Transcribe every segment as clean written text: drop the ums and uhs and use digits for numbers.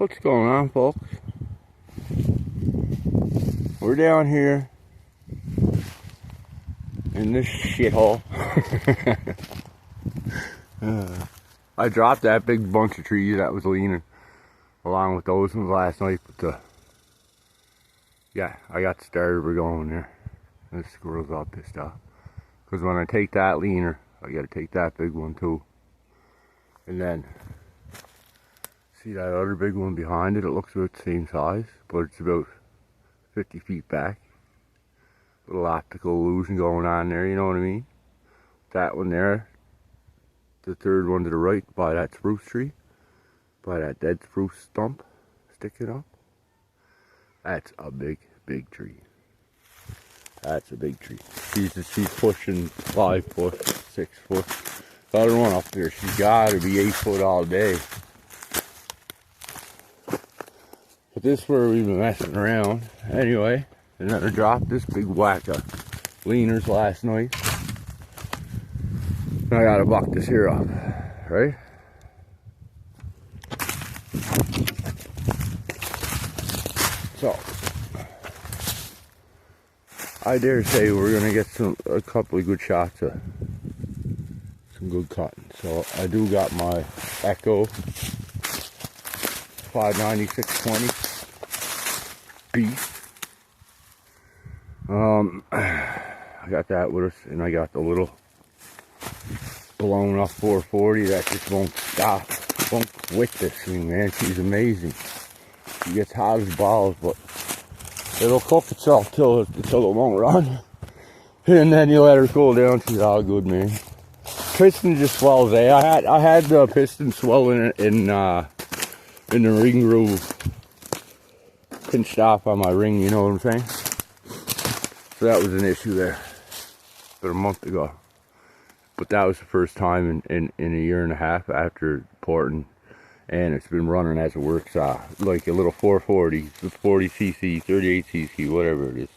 What's going on, folks? We're down here in this shithole. I dropped that big bunch of trees that was leaning along with those ones last night, but yeah, I got started. We're going there. The squirrel's all pissed off because when I take that leaner, I got to take that big one too, and then see that other big one behind it. It looks about the same size, but it's about 50 feet back. Little optical illusion going on there, you know what I mean? That one there, the third one to the right by that spruce tree, by that dead spruce stump sticking up. That's a big, big tree. That's a big tree. She's pushing 5 foot, 6 foot. The other one up there, she's gotta be 8 foot all day. But this is where we've been messing around. Anyway, and then I dropped this big whack of leaners last night. And I gotta buck this here up, right? So, I dare say we're gonna get a couple of good shots of some good cutting. So I do got my Echo 59620 beast. I got that with us, and I got the little blown up 440 that just won't stop, won't quit this thing, man. She's amazing. She gets hot as balls, but it'll cook itself till it won't run, and then you let her cool down. She's all good, man. Piston just swells, eh? I had the piston swelling in the ring groove, pinched off on my ring, you know what I'm saying? So that was an issue there about a month ago. But that was the first time in a year and a half after porting, and it's been running as a work saw, like a little 440, 40cc, 38cc, whatever it is.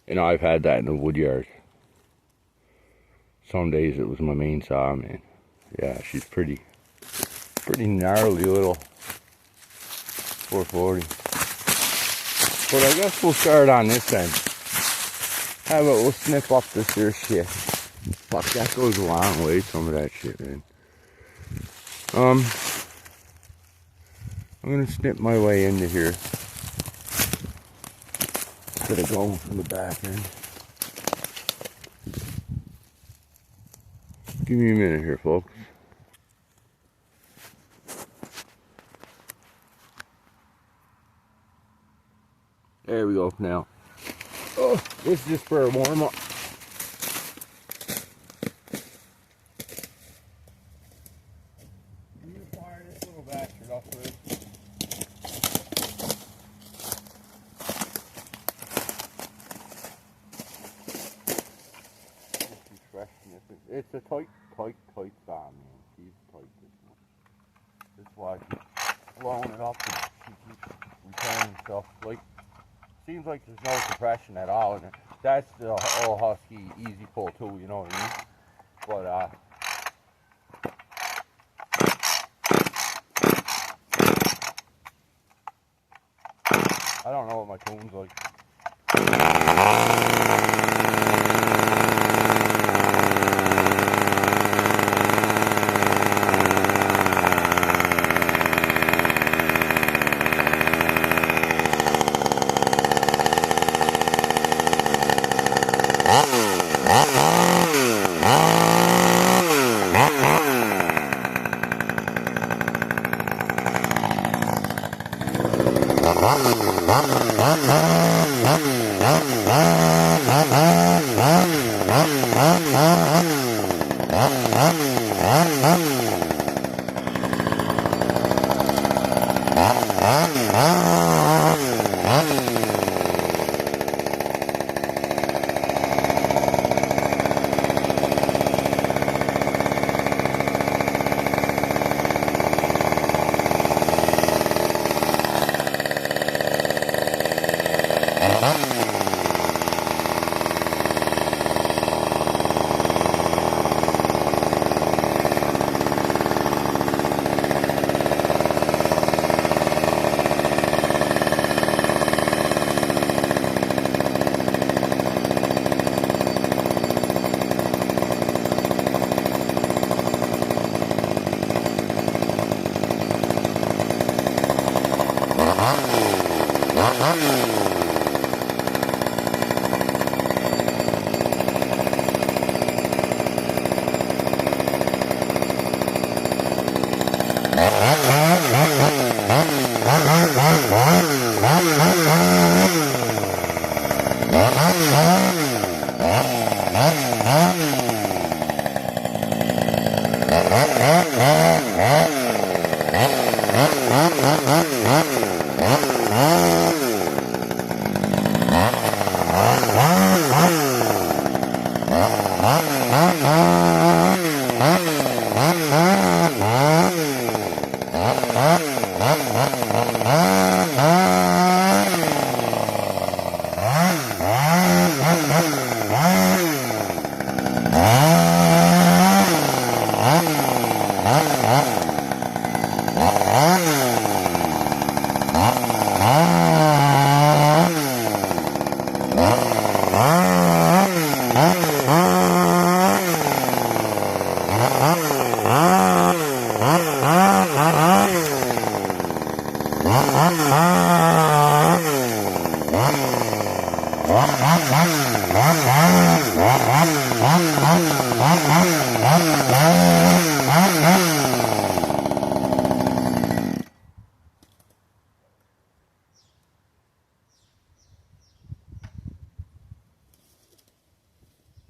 And I've had that in the wood yard. Some days it was my main saw, man. Yeah, she's pretty gnarly little 440. But I guess we'll start on this end. How about we'll snip up this here shit. Fuck, that goes a long way, some of that shit, man. I'm gonna snip my way into here instead of going from the back end. Give me a minute here, folks. There we go now. Oh, this is just for a warm up. You fire this little bastard up first. It's a tight saw, man. She's tight, this one. That's why she's blowing it up and she keeps returning stuff. Like, seems like there's no compression at all in it. That's the old Husky easy pull too, you know what I mean? But I don't know what my tune's like.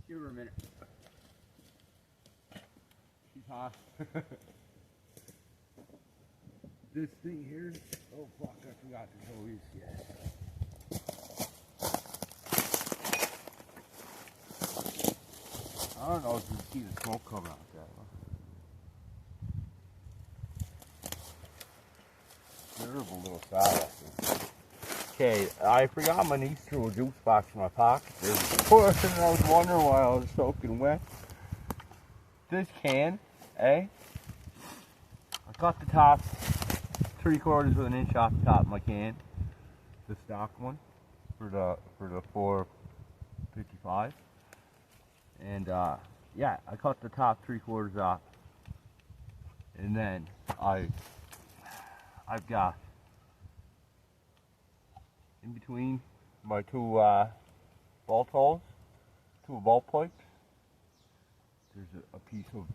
Give her a minute. She's hot. This thing here, oh fuck, I forgot to show you. Yes. I don't know if you can see the smoke coming out that one. Terrible little salad. Okay, I forgot my niece threw a juice box in my pocket. Of course, and I was wondering why I was soaking wet. This can, I cut the top 3/4 of an inch off the top of my can, the stock one for the 455, and yeah, I cut the top 3/4 off, and then I've got in between my two bolt holes, two bolt pipes. There's a piece of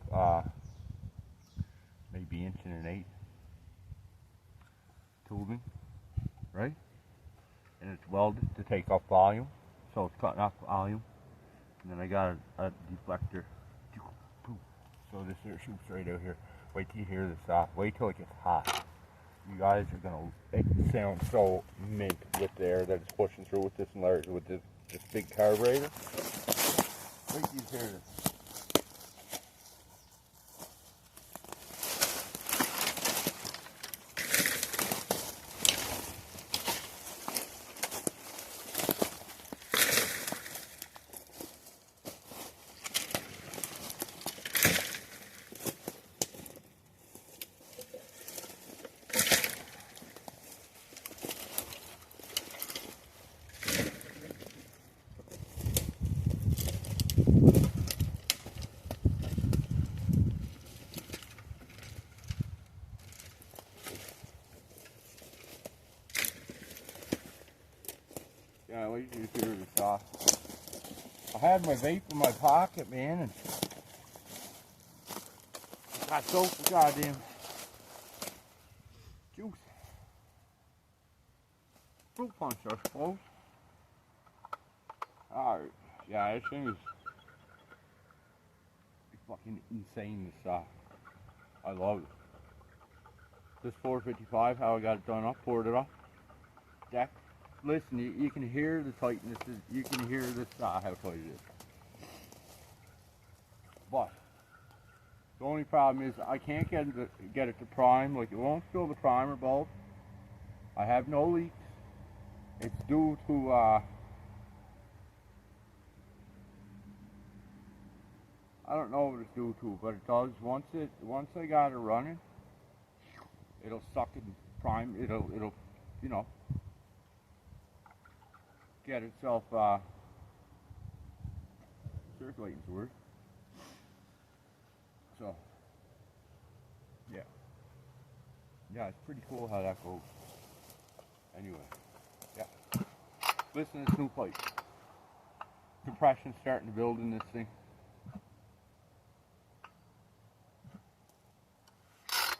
maybe 1.125" tubing, right? And it's welded to take up volume, so it's cutting off volume. And then I got a deflector, so this here shoots right out here. Wait till you hear this off. Wait till it gets hot. You guys are gonna. It sounds so mint with the air that it's pushing through with this large, with this big carburetor. Wait till you hear this. Yeah, wait till you hear this off. I had my vape in my pocket, man, and I got soaked with goddamn juice. Fruit punch, I suppose. Alright, yeah, this thing is fucking insane, this stuff. I love it. This 455, how I got it done up, poured it up, deck. Listen, you can hear the tightness, you can hear this, how tight it is. But, the only problem is I can't get it to prime, like it won't fill the primer bulb. I have no leaks. It's due to, I don't know what it's due to, but it does, once I got it running, it'll suck and prime, it'll, you know, get itself circulating towards. So yeah, it's pretty cool how that goes. Anyway, yeah. Listen to this new pipe. Compression's starting to build in this thing.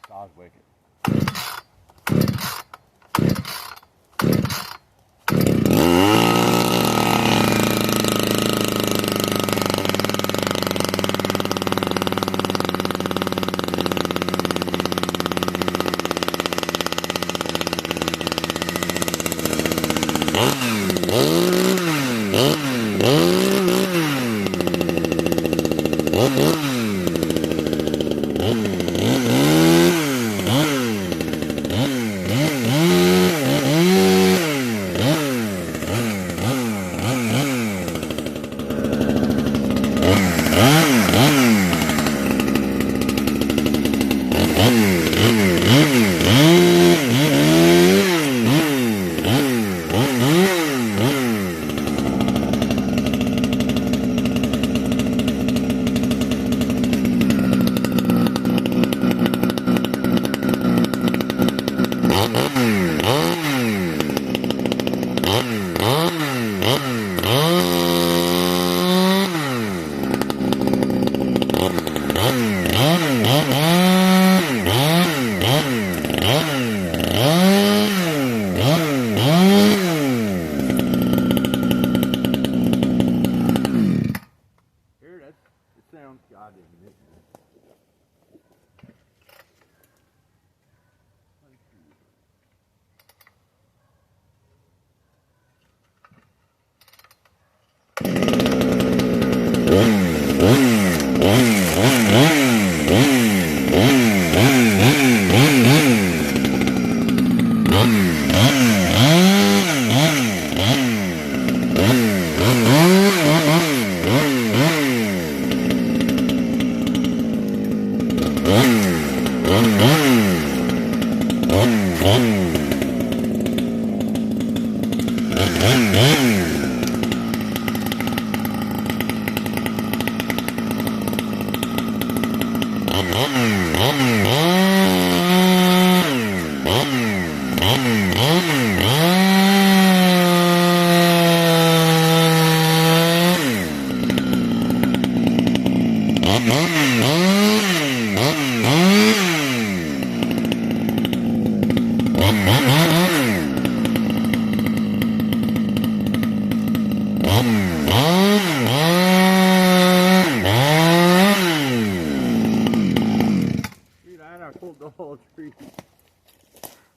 Dog wicked.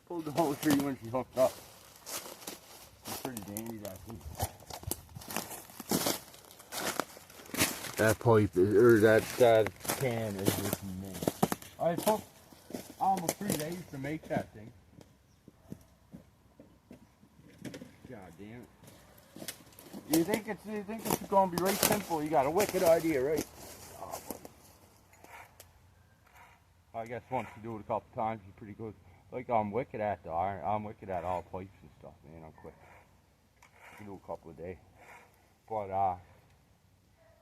Pulled the whole tree when she hooked up. It's pretty dandy, that thing. That pipe is, or that can is just amazing. I took almost 3 days to make that thing. God damn it. You think it's gonna be right simple? You got a wicked idea, right? Oh, I guess once you do it a couple times, you're pretty good. Like I'm wicked at the iron. I'm wicked at all pipes and stuff, man. I'm quick. I can do a couple a day. But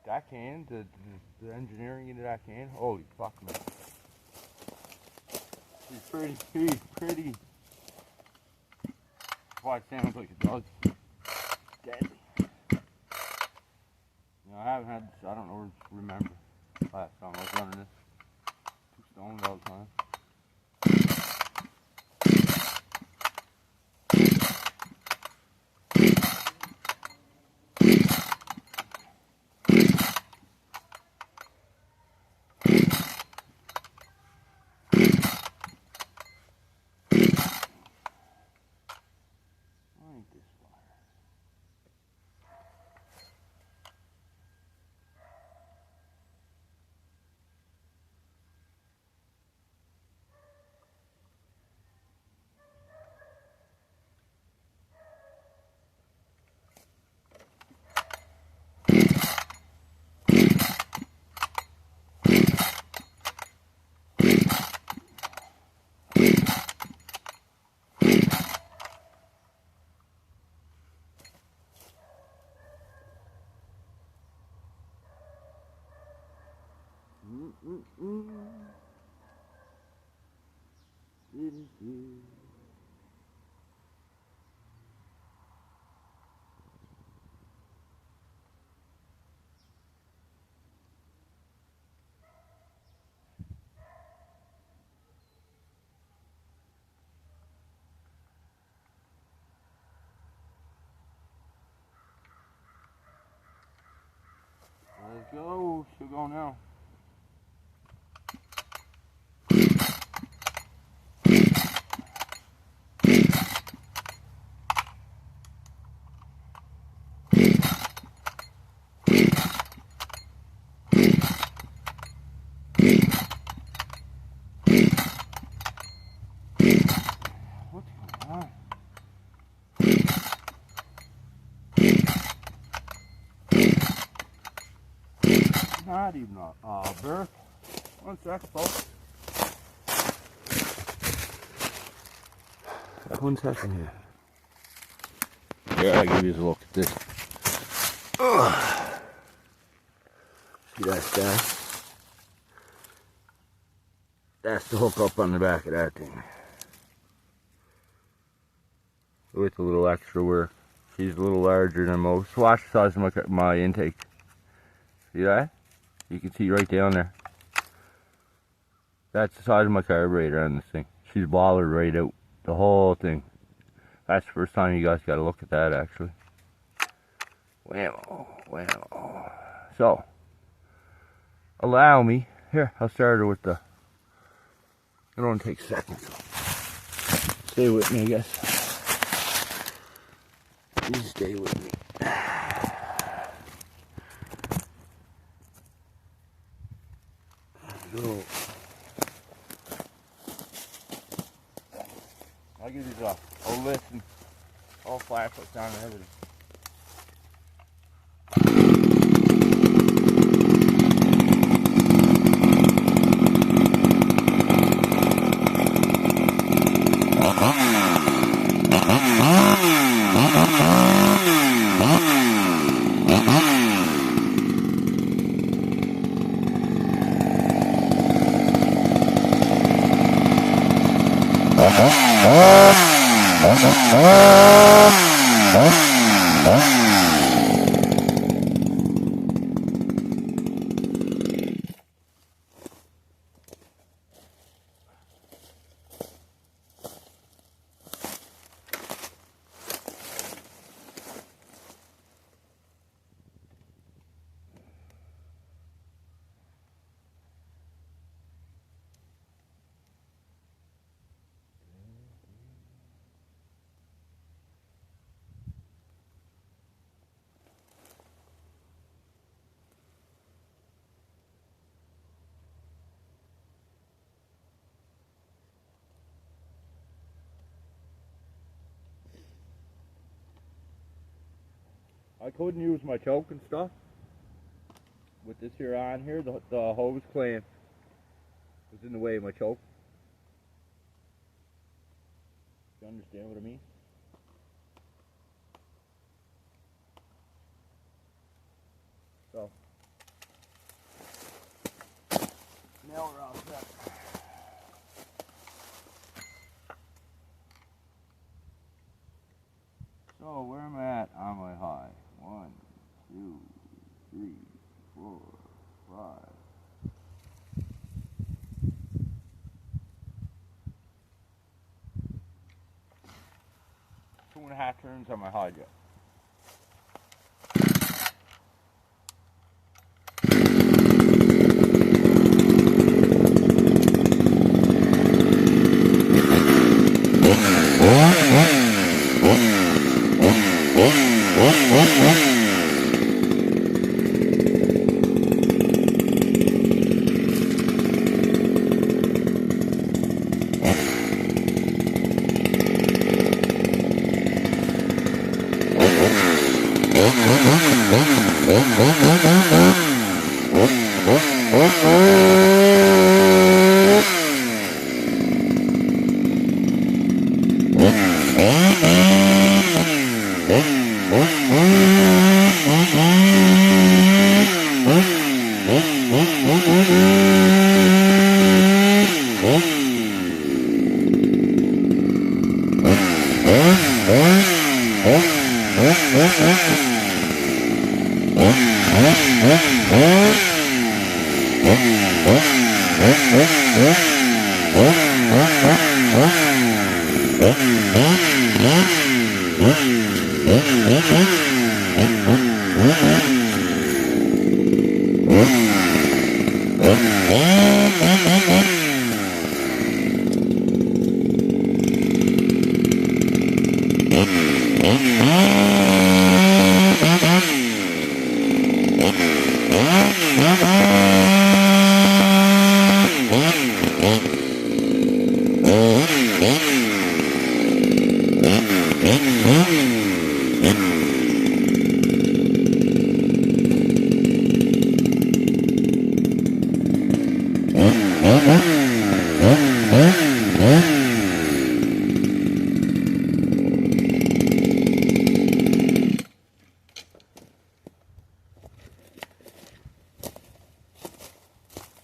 that can, the engineering into that can, holy fuck, man. He's pretty. That's why it sounds like it does. Deadly. You know, I haven't had, I don't know, remember last time I was running this. 2 stones all the time. go. She'll go now. What's going on? Not even a birth. 1 second, folks. 1 second here. Here, I'll give you a look at this. See that stack? That's the hook up on the back of that thing. With a little extra work. She's a little larger than most. Watch the size of my intake. See that? You can see right down there. That's the size of my carburetor on this thing. She's bollard right out. The whole thing. That's the first time you guys got to look at that, actually. Wow, wow. So, allow me. Here, I'll start her with the... It don't take seconds. Stay with me, I guess. Please stay with me. So, I'll give these a listen. All flashlights on and everything. I couldn't use my choke and stuff with this here on here. The hose clamp was in the way of my choke. You understand what I mean? So now we're all set. So where am I at on my high? 1, 2, 3, 4, 5. 2.5 turns on my high jet.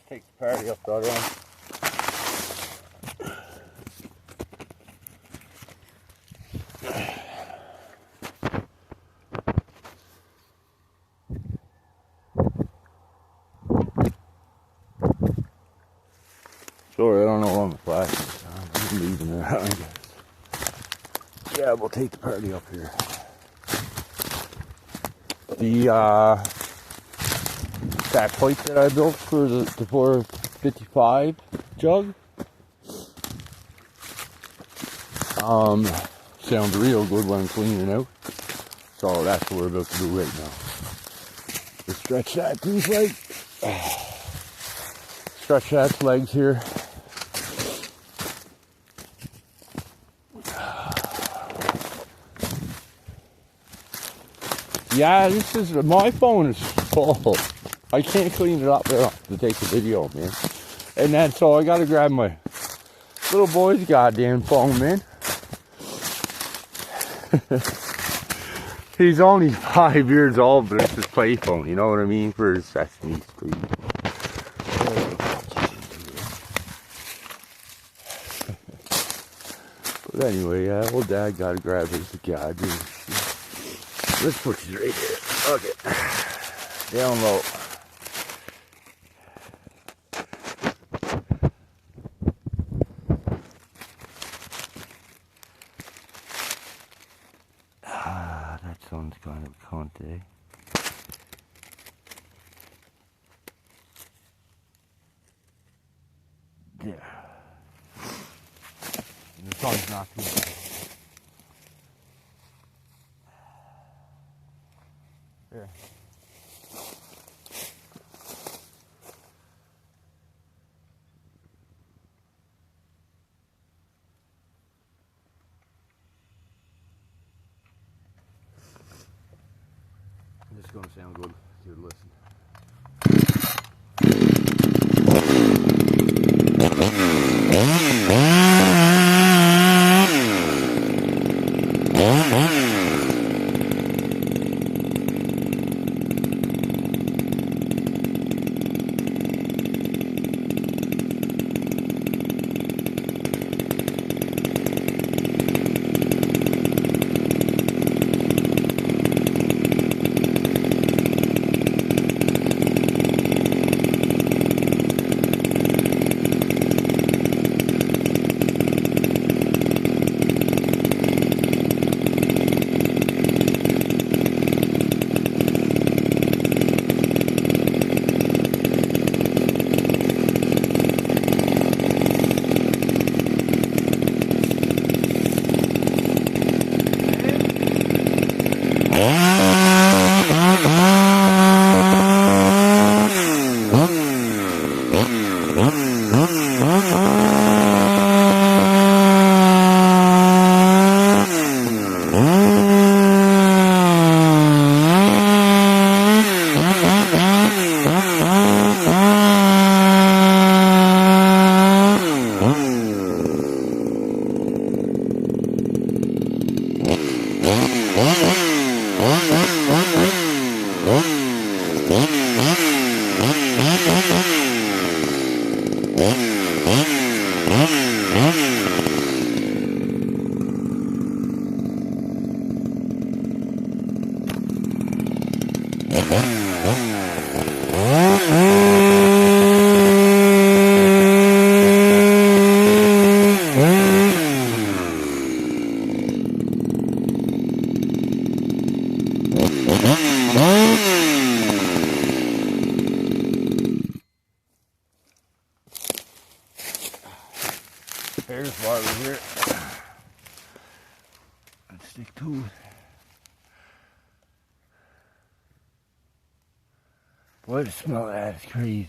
Take the party up the other end. Sorry, I don't know on the flash is. I'm leaving it out, I guess. Yeah, we'll take the party up here. That pipe that I built for the 455 jug sounds real good when I'm cleaning out. So that's what we're about to do right now. Just stretch that goose leg. Stretch that legs here. Yeah, this is, my phone is full. I can't clean it up enough to take a video, man. And then, so I gotta grab my little boy's goddamn phone, man. He's only 5 years old, but it's his play phone, you know what I mean? For his Sesame Street. But anyway, yeah, old dad gotta grab his goddamn shit. Let's put these right here. Okay. Down low. That sounds kind of cunt, eh? Yeah. And the sun's not too bad. There. This is going to sound good. Give it a listen. There's water here. Let's stick to it. Boy, the smell of that is crazy.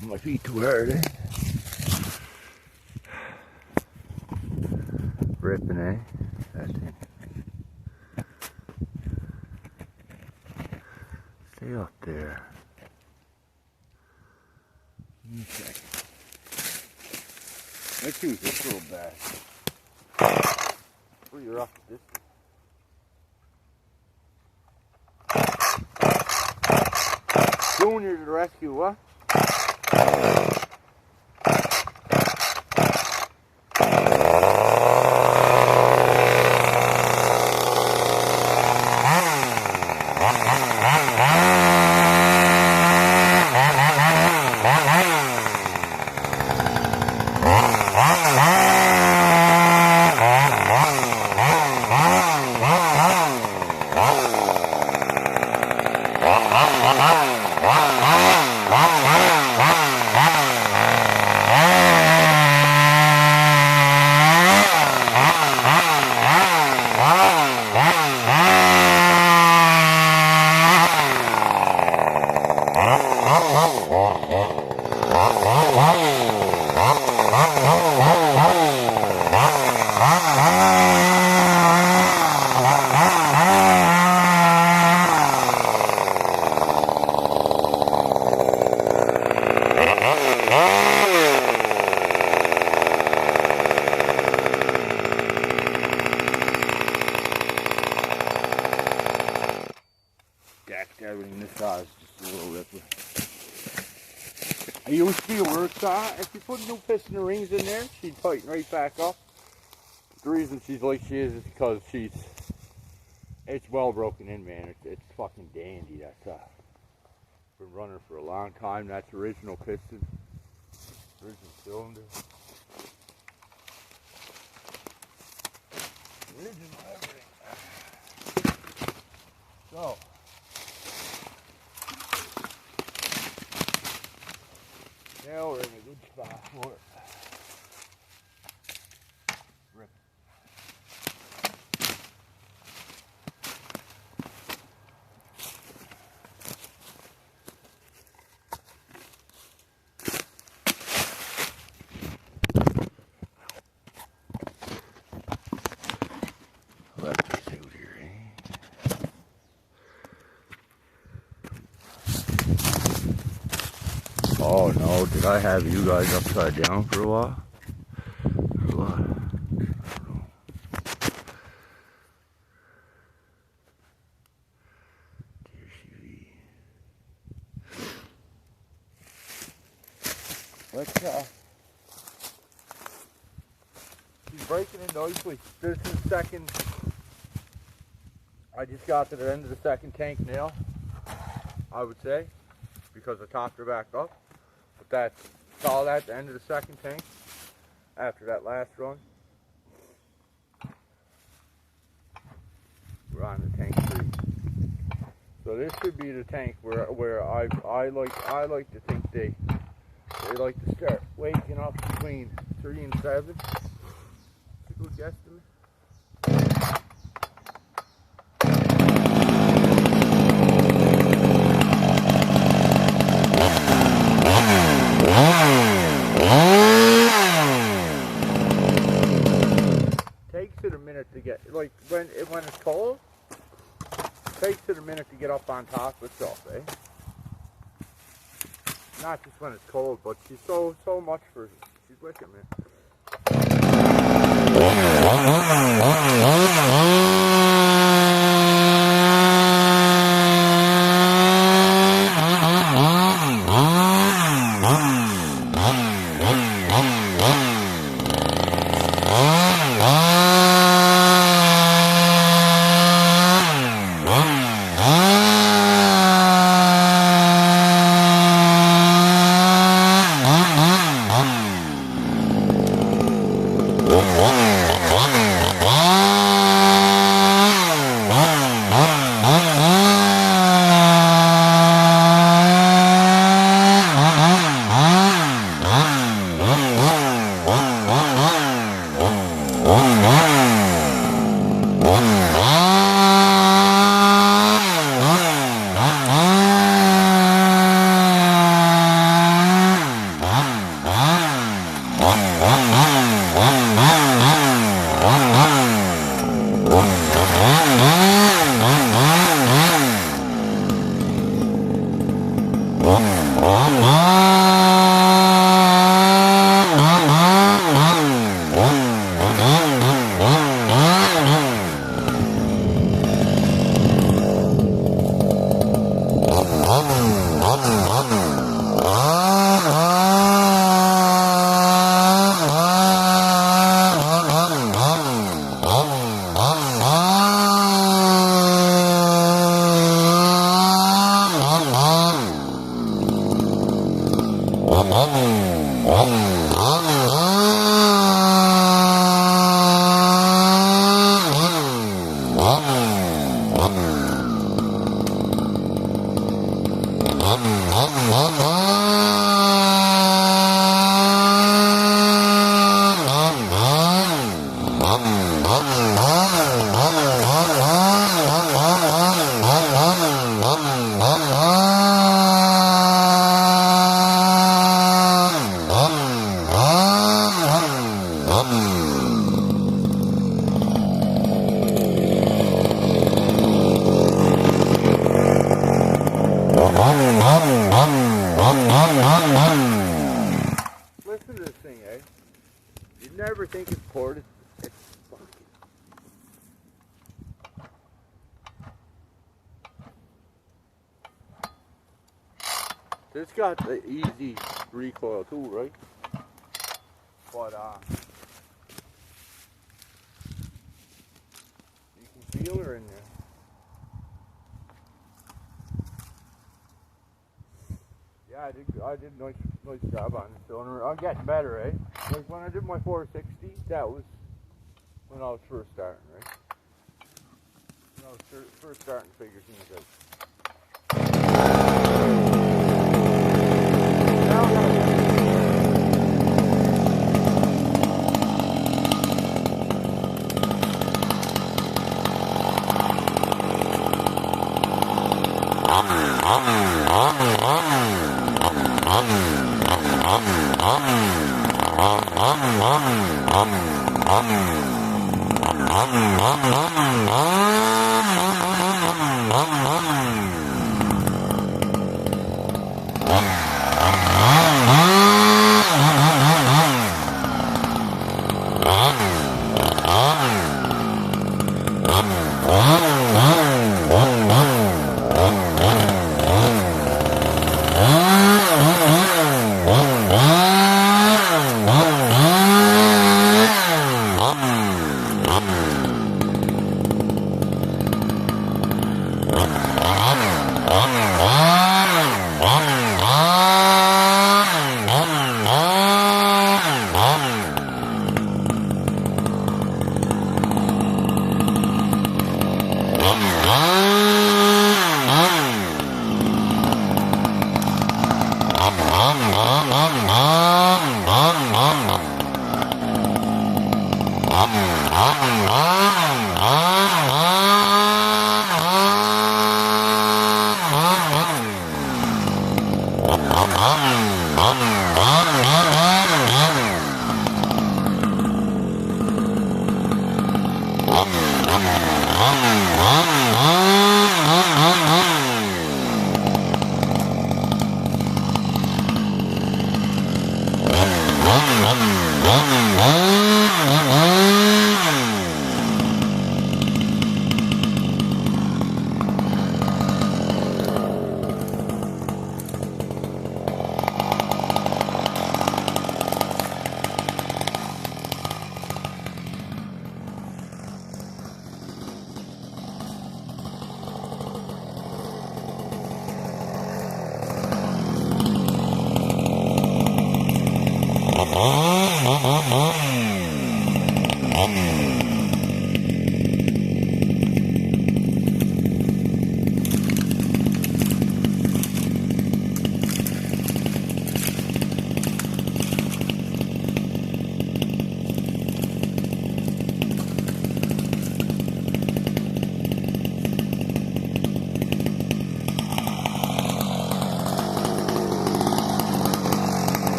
My feet too hard, eh? Ripping, eh? That's it. Stay up there. Give me a second. Let's use this little bag. Oh, you're off the distance. Junior to the rescue, what? Everything this size, just a little ripper. I used to be a work saw. If you put new piston rings in there, she'd tighten right back up. The reason she's like she is because it's well broken in, man. It's fucking dandy. That's been running for a long time. That's original piston, original cylinder, original everything. So. Now we're in a good spot for it. Rip. Let me see what here, Oh no, did I have you guys upside down for a while? Or what? I don't know. Dear CV. Let's she's breaking in nicely. This is the second. I just got to the end of the second tank now, I would say, because I topped her back up. But that's all at the end of the second tank after that last run. We're on the tank 3. So this should be the tank where I like to think they like to start waking up between 3 and 7. It's a good guesstimate. Takes it a minute to get, like when it's cold, takes it a minute to get up on top of itself, eh? Not just when it's cold, but she's so much for, she's wicked, man. Listen to this thing, eh? You'd never think it's poured. It's fucking. It's got the easy recoil too, right? But you can feel her in there. Yeah, I did nice job on the cylinder. I'm getting better, eh? Like when I did my 460, that was when I was first starting, right? When I was first starting to figure things out. Now I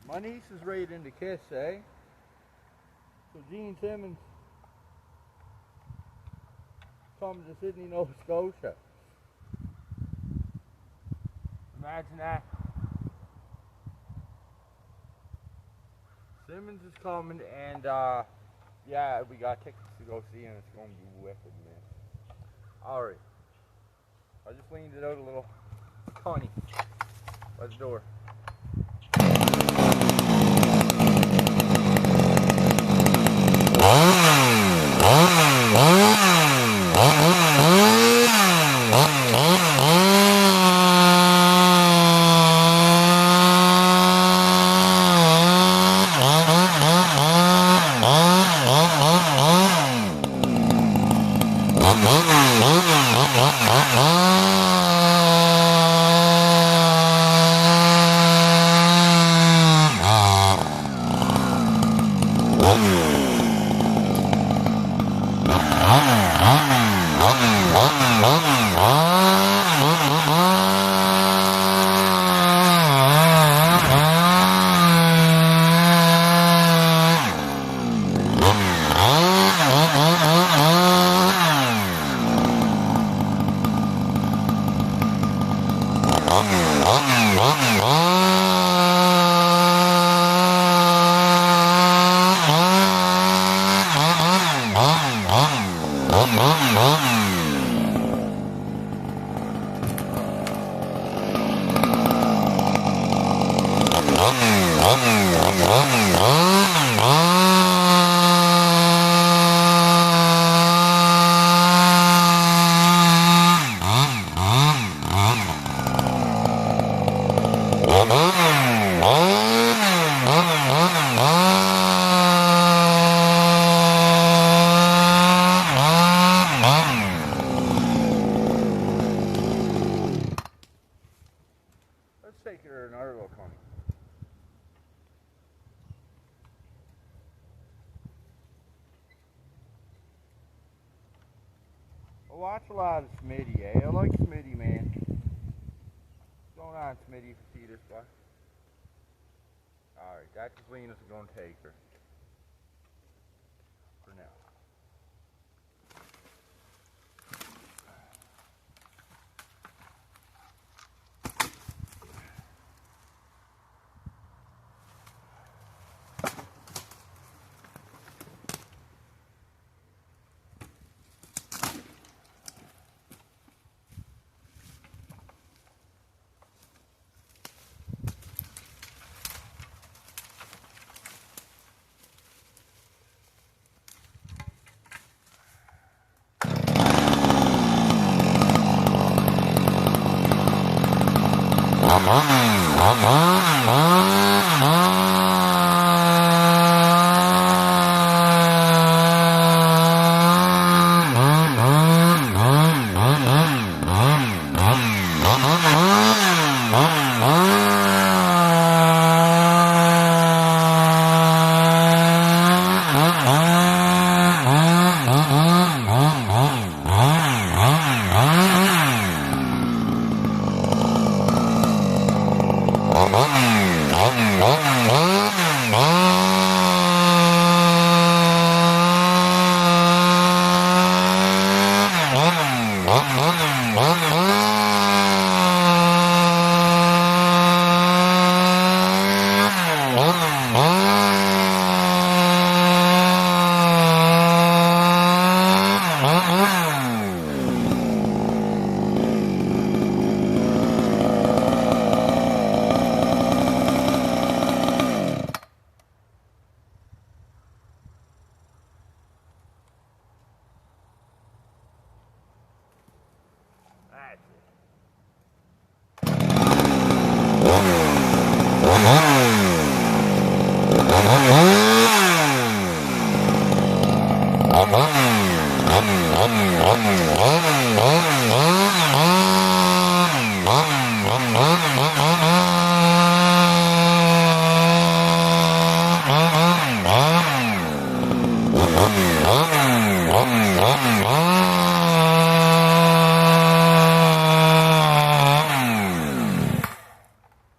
My niece is raiding to kiss, eh? So Gene Simmons comes to Sydney, Nova Scotia. Imagine that. Simmons is coming, and yeah, we got tickets to go see him. It's going to be wicked, man. Alright. I just leaned it out a little. Connie, by the door. Let's take her another little Connie. I watch a lot of Smitty, eh? I like Smitty, man. What's going on, Smitty, if you see this guy? Alright, that's Lena's going to take her. For now.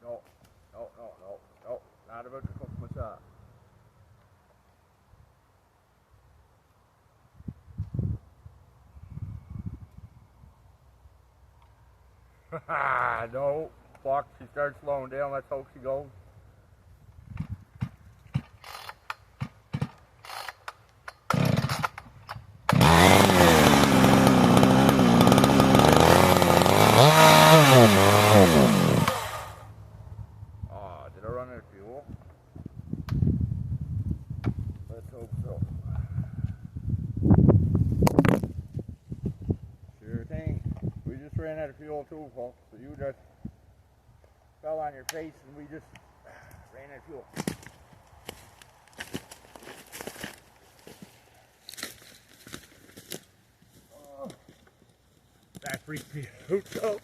No. Ah, no. Fuck, she starts slowing down. Let's hope she goes. Oh, did I run out of fuel? Let's hope so. Sure thing. We just ran out of fuel too, folks. So you just fell on your face and we just ran out of fuel. Oh, that freaked me out though.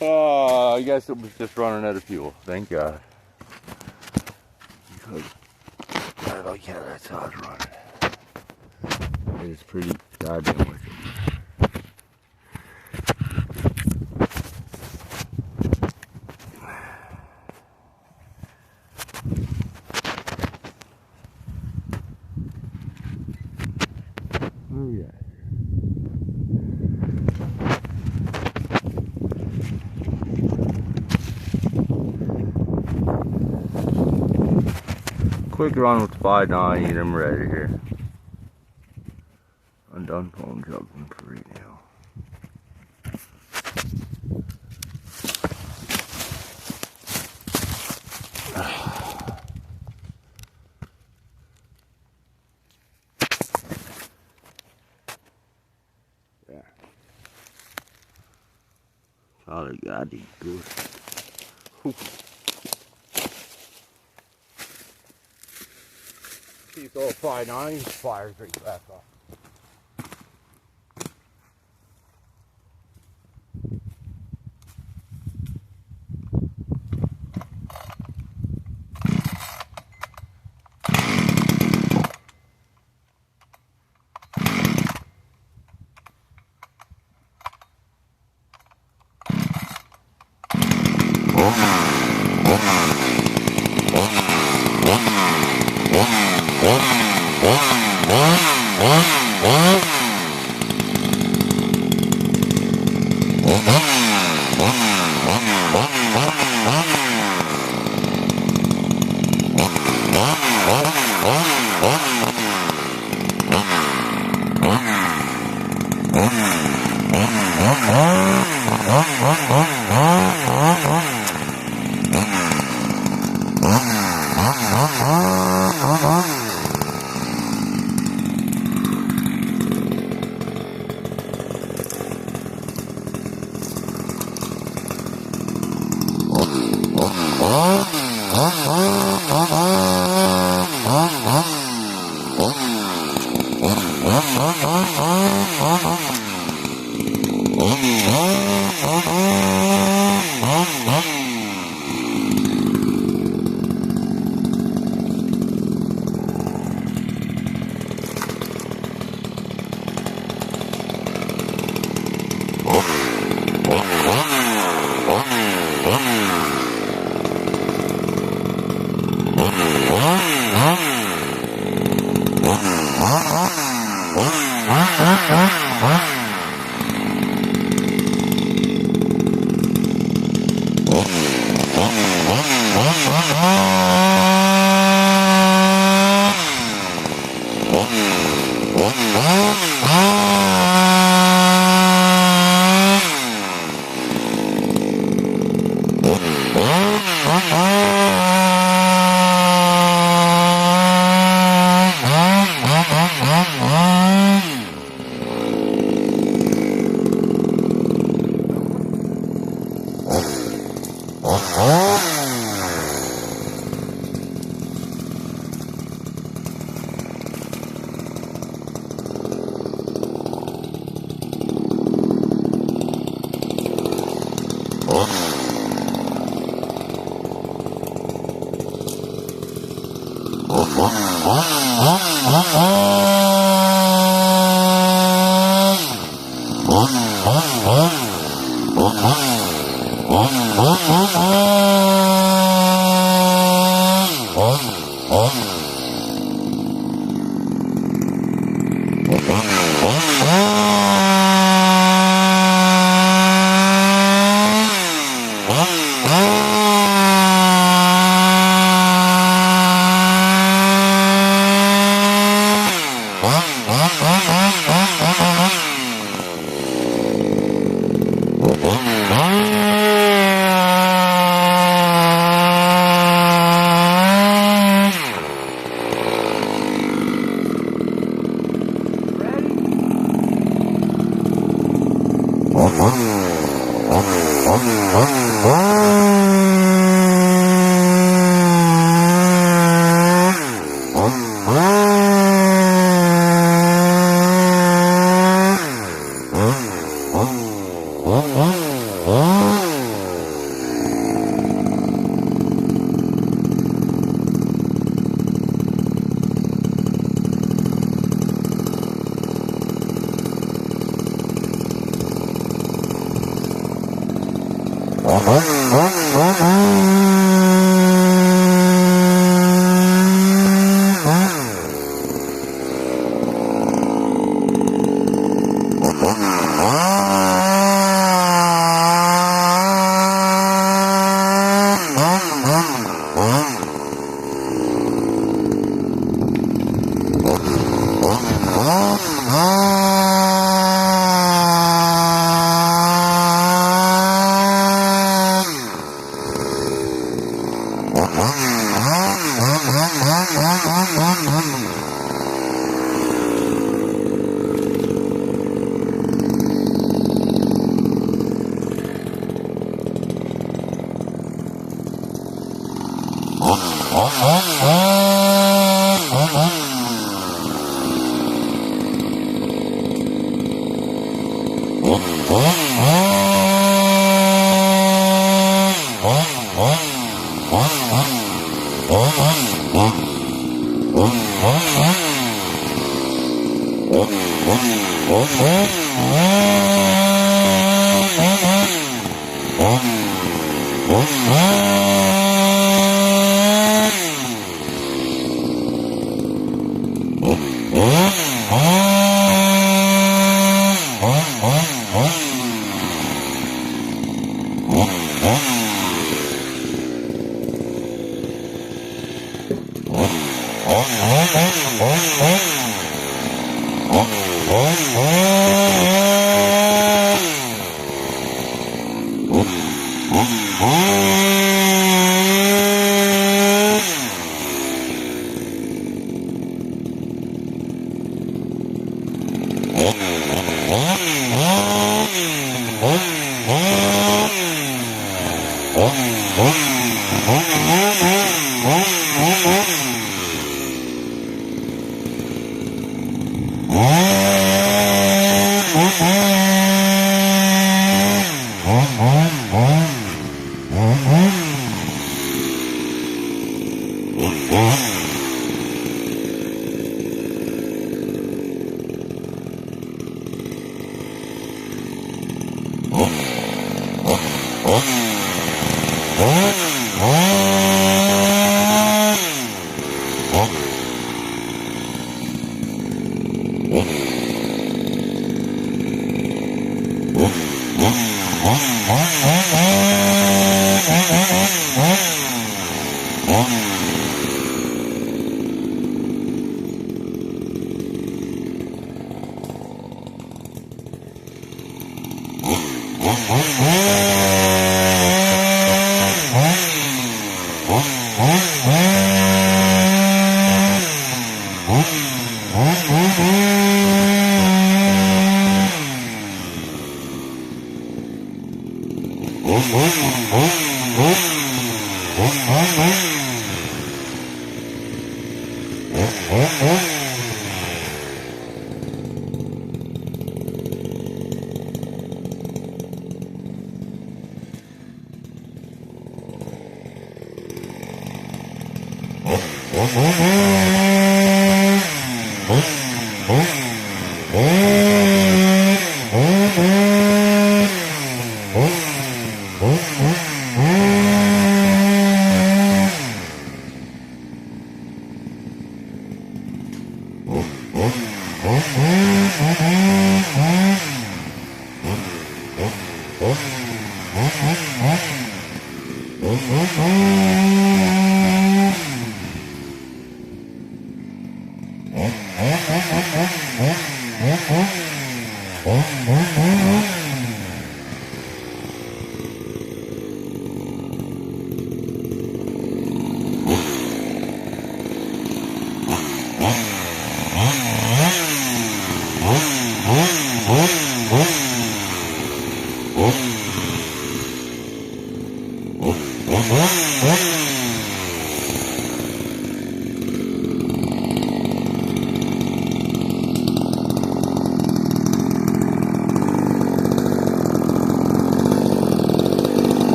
Oh, I guess it was just running out of fuel. Thank God. Because I like how that saw's running. It is pretty goddamn wicked. Oh yeah. Quick run with 5.9 and I'm ready here. I'm done phone juggling for right now. Yeah. That's all I got, these goose. These all 5.9 fires right back off.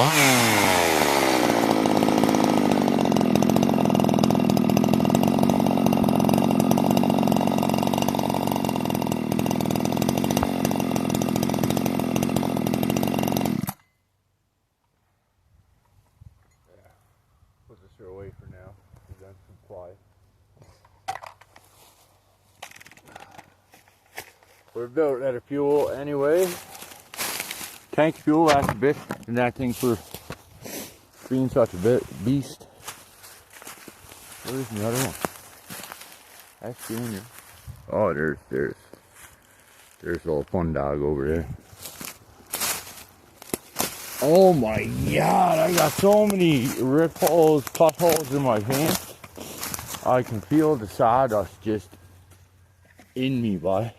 Put this here away for now. Prevent some quiet. We're about out of fuel anyway. Tank fuel lasts a bit, and that thing for being such a beast. Where's the other one? That's Junior. Oh, there's a little fun dog over there. Oh my God, I got so many rip holes, cut holes in my pants. I can feel the sawdust just in me, boy.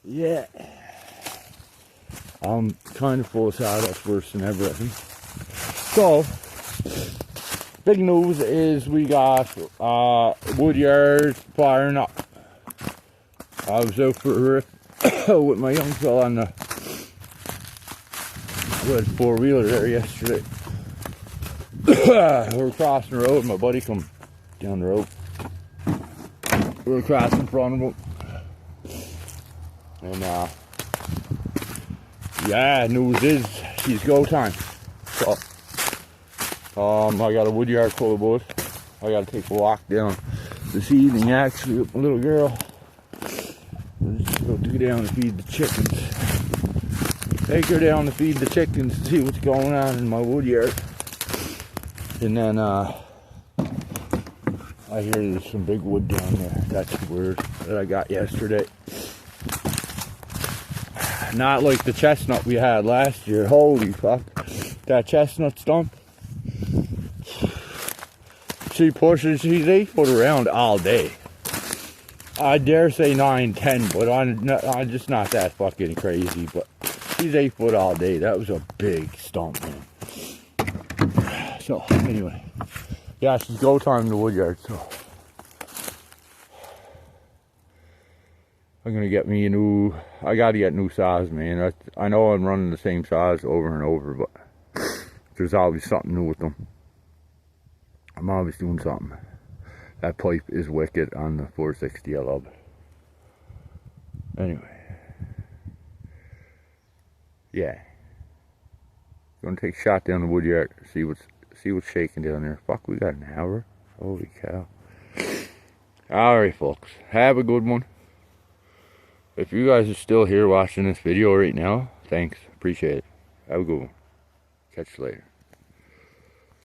Yeah. I'm kind of full of sawdust, worse than ever, I think. So, big news is we got wood yard firing up. I was out for a rip with my young fella on the four-wheeler there yesterday. We were crossing the road, my buddy come down the road. We were crossing in front of him. And yeah, news is it's go time. So I got a wood yard full of boys. I gotta take a walk down this evening actually with my little girl. We're just going to go down and feed the chickens. Take her down to feed the chickens to see what's going on in my wood yard. And then I hear there's some big wood down there. That's weird that I got yesterday. Not like the chestnut we had last year. Holy fuck. That chestnut stump. She's 8 foot around all day. I dare say 9, 10, but I'm just not that fucking crazy. But she's 8 foot all day. That was a big stump, man. So, anyway. Yeah, it's go time in the wood yard, so. I'm gonna get me a new, I gotta get new saws, man. I know I'm running the same saws over and over, but there's always something new with them. I'm always doing something. That pipe is wicked on the 460, I love it. Anyway. Yeah. Gonna take a shot down the wood yard, see what's shaking down there. Fuck, we got an hour. Holy cow. Alright folks, have a good one. If you guys are still here watching this video right now, thanks. Appreciate it. Have a good one. Catch you later.